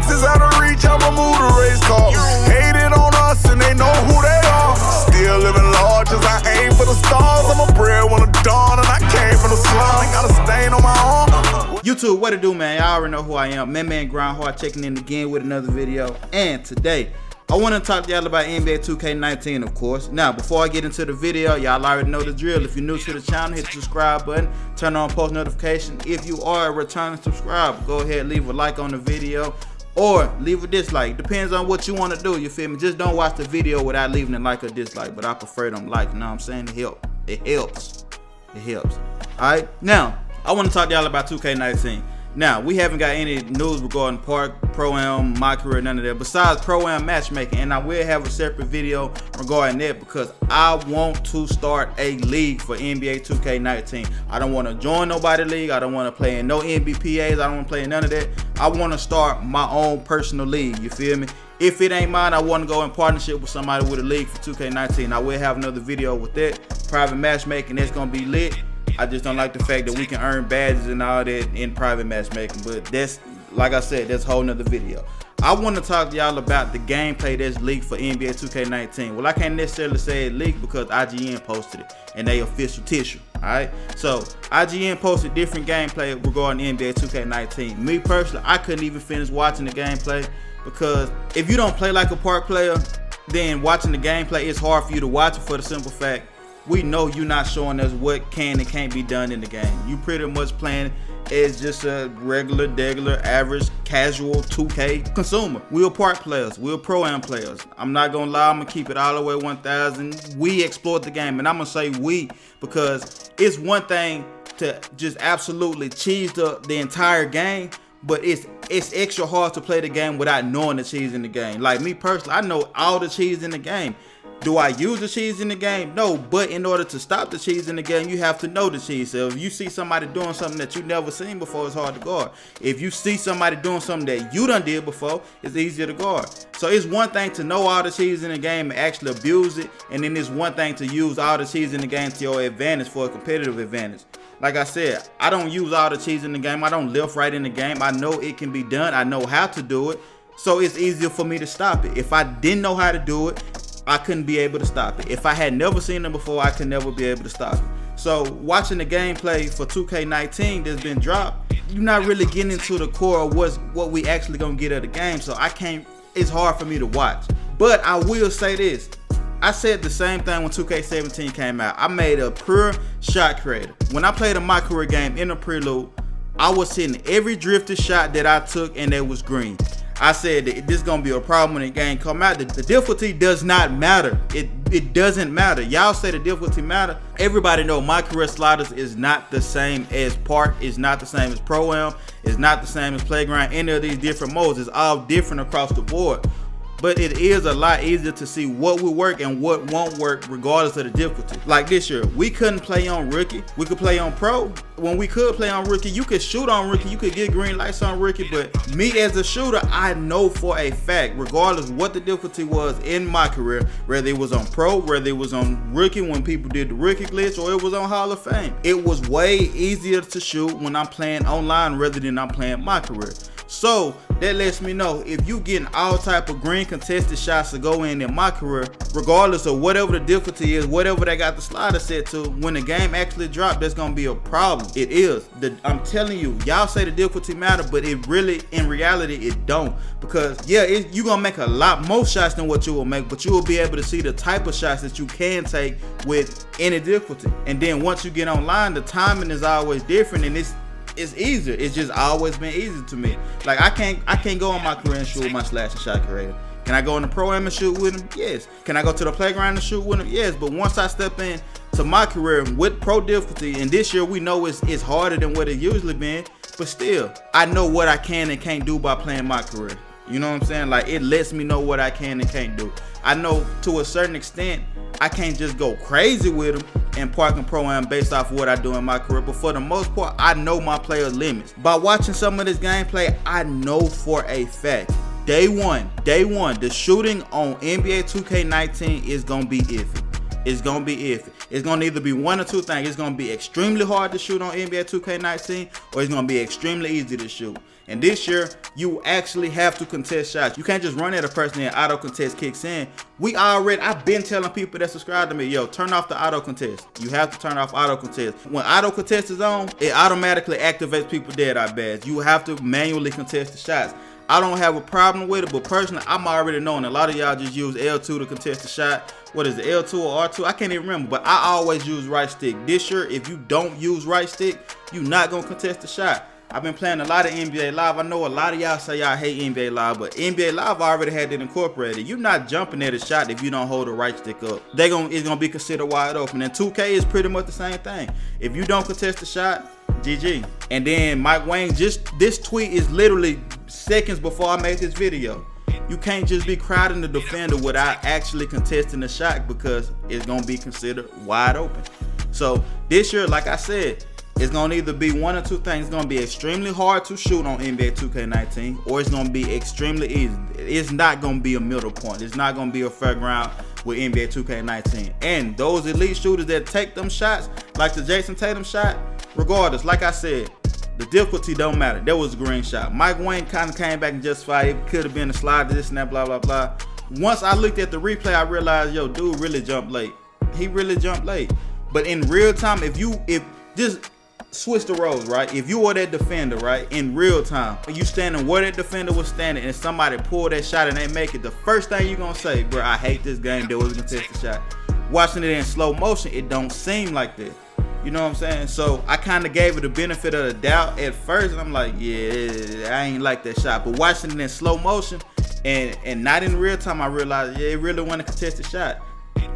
X is out of reach, I'ma move the race car. Hated on us and they know who they are. Still living large as I aim for the stars. I'm a breadwinner dawn and I came from the slum. Ain't got a stain on my arm. YouTube, what it do, man? Y'all already know who I am. Manman GrindHard checking in again with another video. And today, I want to talk to y'all about NBA 2K19, of course. Now, before I get into the video, y'all already know the drill. If you're new to the channel, hit the subscribe button, turn on post notification. If you are a returning subscriber, go ahead, leave a like on the video or leave a dislike. Depends on what you want to do, you feel me? Just don't watch the video without leaving a like or dislike, but I prefer them like, you know what I'm saying? It helps. All right, now, I want to talk to y'all about 2K19. Now, we haven't got any news regarding Park, Pro-Am, Mycareer, none of that, besides Pro-Am matchmaking, and I will have a separate video regarding that because I want to start a league for NBA 2K19. I don't want to join nobody's league. I don't want to play in no NBPAs. I don't want to play in none of that. I want to start my own personal league, you feel me? If it ain't mine, I want to go in partnership with somebody with a league for 2K19. I will have another video with that. Private matchmaking, that's going to be lit. I just don't like the fact that we can earn badges and all that in private matchmaking, but that's, like I said, that's a whole nother video. I want to talk to y'all about the gameplay that's leaked for NBA 2K19. Well, I can't necessarily say it leaked because IGN posted it and they official tissue. Alright, so IGN posted different gameplay regarding NBA 2K19. Me personally, I couldn't even finish watching the gameplay because if you don't play like a Park player, then watching the gameplay, it's hard for you to watch it for the simple fact we know you're not showing us what can and can't be done in the game. You pretty much playing as just a regular, average, casual 2K consumer. We're Park players. We're Pro-Am players. I'm not gonna lie. I'm gonna keep it all the way 1,000. We exploit the game, and I'm gonna say we because it's one thing to just absolutely cheese the entire game, but it's extra hard to play the game without knowing the cheese in the game. Like me personally, I know all the cheese in the game. Do I use the cheese in the game? No, but in order to stop the cheese in the game, you have to know the cheese. So if you see somebody doing something that you never seen before, it's hard to guard. If you see somebody doing something that you done did before, it's easier to guard. So it's one thing to know all the cheese in the game and actually abuse it, and then it's one thing to use all the cheese in the game to your advantage for a competitive advantage. Like I said, I don't use all the cheese in the game. I don't live right in the game. I know it can be done. I know how to do it. So it's easier for me to stop it. If I didn't know how to do it, I couldn't be able to stop it. If I had never seen it before, I could never be able to stop it. So watching the gameplay for 2K19 that's been dropped, you're not really getting into the core of what we actually gonna get at the game. So it's hard for me to watch. But I will say this. I said the same thing when 2K17 came out. I made a pure shot creator. When I played a Mycareer game in the prelude, I was hitting every drifted shot that I took and that was green. I said that this is gonna be a problem when the game come out. The difficulty does not matter. It doesn't matter. Y'all say the difficulty matter. Everybody know Mycareer sliders is not the same as Park. It's not the same as Pro-Am. It's not the same as Playground. Any of these different modes. It's all different across the board. But it is a lot easier to see what will work and what won't work regardless of the difficulty. Like this year, we couldn't play on Rookie. We could play on Pro. When we could play on Rookie, you could shoot on Rookie. You could get green lights on Rookie. But me as a shooter, I know for a fact, regardless what the difficulty was in my career, whether it was on Pro, whether it was on Rookie when people did the Rookie glitch, or it was on Hall of Fame, it was way easier to shoot when I'm playing online rather than I'm playing Mycareer. So that lets me know if you getting all type of green contested shots to go in Mycareer, regardless of whatever the difficulty is, whatever they got the slider set to, when the game actually dropped, that's gonna be a problem. It is. I'm telling you, y'all say the difficulty matter, but it really, in reality, it don't. Because yeah, you gonna make a lot more shots than what you will make, but you will be able to see the type of shots that you can take with any difficulty. And then once you get online, the timing is always different, and it's easier. It's just always been easy to me. Like I can't go on Mycareer and shoot with my slash and shot creator. Can I go in the Pro-Am and shoot with him? Yes. Can I go to the playground and shoot with him? Yes. But once I step in to Mycareer with pro difficulty, and this year we know it's harder than what it usually been, but still, I know what I can and can't do by playing Mycareer. You know what I'm saying? Like, it lets me know what I can and can't do. I know to a certain extent, I can't just go crazy with them and Park and Pro-Am based off of what I do in my career. But for the most part, I know my players' limits. By watching some of this gameplay, I know for a fact, day one, the shooting on NBA 2K19 is going to be iffy. It's going to be iffy. It's gonna either be one or two things. It's gonna be extremely hard to shoot on NBA 2K19, or it's gonna be extremely easy to shoot. And this year, you actually have to contest shots. You can't just run at a person and auto contest kicks in. I've been telling people that subscribe to me, yo, turn off the auto contest. You have to turn off auto contest. When auto contest is on, it automatically activates people dead eye badge. You have to manually contest the shots. I don't have a problem with it, but personally, I'm already knowing a lot of y'all just use L2 to contest the shot. What is it, L2 or R2? I can't even remember, but I always use right stick. This year, if you don't use right stick, you're not gonna contest the shot. I've been playing a lot of NBA Live. I know a lot of y'all say y'all hate NBA Live, but NBA Live already had it incorporated. You're not jumping at a shot if you don't hold the right stick up. It's gonna be considered wide open. And 2K is pretty much the same thing. If you don't contest the shot, GG. And then Mike Wayne, this tweet is literally seconds before I made this video. You can't just be crowding the defender without actually contesting the shot, because it's gonna be considered wide open. So this year, like I said, it's gonna either be one or two things. It's gonna be extremely hard to shoot on NBA 2K19, or it's gonna be extremely easy. It's not gonna be a middle point. It's not gonna be a fair ground with NBA 2K19. And those elite shooters that take them shots, like the Jason Tatum shot, regardless, like I said, the difficulty don't matter. That was a green shot. Mike Wayne kind of came back and justified it. Could have been a slide, this and that, blah, blah, blah. Once I looked at the replay, I realized, yo, dude really jumped late. He really jumped late. But in real time, if just switch the roles, right? If you were that defender, right, in real time, you standing where that defender was standing and somebody pull that shot and they make it, the first thing you gonna say, bro, I hate this game, there was a contested shot. Watching it in slow motion, it don't seem like that. You know what I'm saying? So I kind of gave it the benefit of the doubt at first, and I'm like, yeah, I ain't like that shot. But watching it in slow motion and not in real time, I realized, yeah, it really wasn't a contested shot.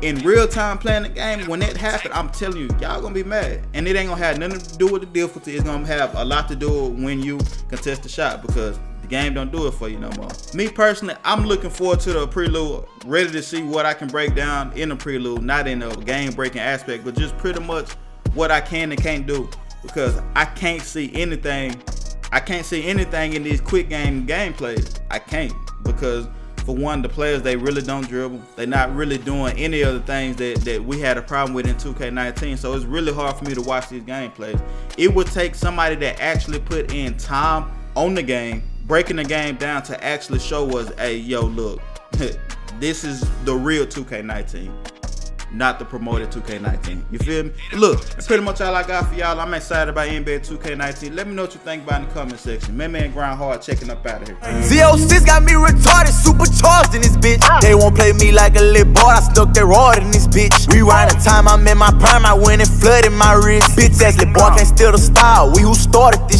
In real time playing the game, when that happened, I'm telling you, y'all gonna be mad. And it ain't gonna have nothing to do with the difficulty. It's gonna have a lot to do with when you contest the shot, because the game don't do it for you no more. Me personally, I'm looking forward to the prelude, ready to see what I can break down in the prelude, not in a game breaking aspect, but just pretty much what I can and can't do, because I can't see anything in these quick game gameplays. I can't, because for one, the players, they really don't dribble. They're not really doing any of the things that we had a problem with in 2K19. So it's really hard for me to watch these gameplays. It would take somebody that actually put in time on the game, breaking the game down, to actually show us, hey, yo, look, this is the real 2K19. Not the promoted 2K19. You feel me? Look, that's pretty much all I got for y'all. I'm excited about NBA 2K19. Let me know what you think about in the comment section. Man, GrindHard checking up out of here. Z06 got me retarded, supercharged in this bitch. They won't play me like a little boy, I stuck that rod in this bitch. Rewind the time I'm in my prime, I went and flooded my wrist. Bitch ass little boy can't steal the style. We who started this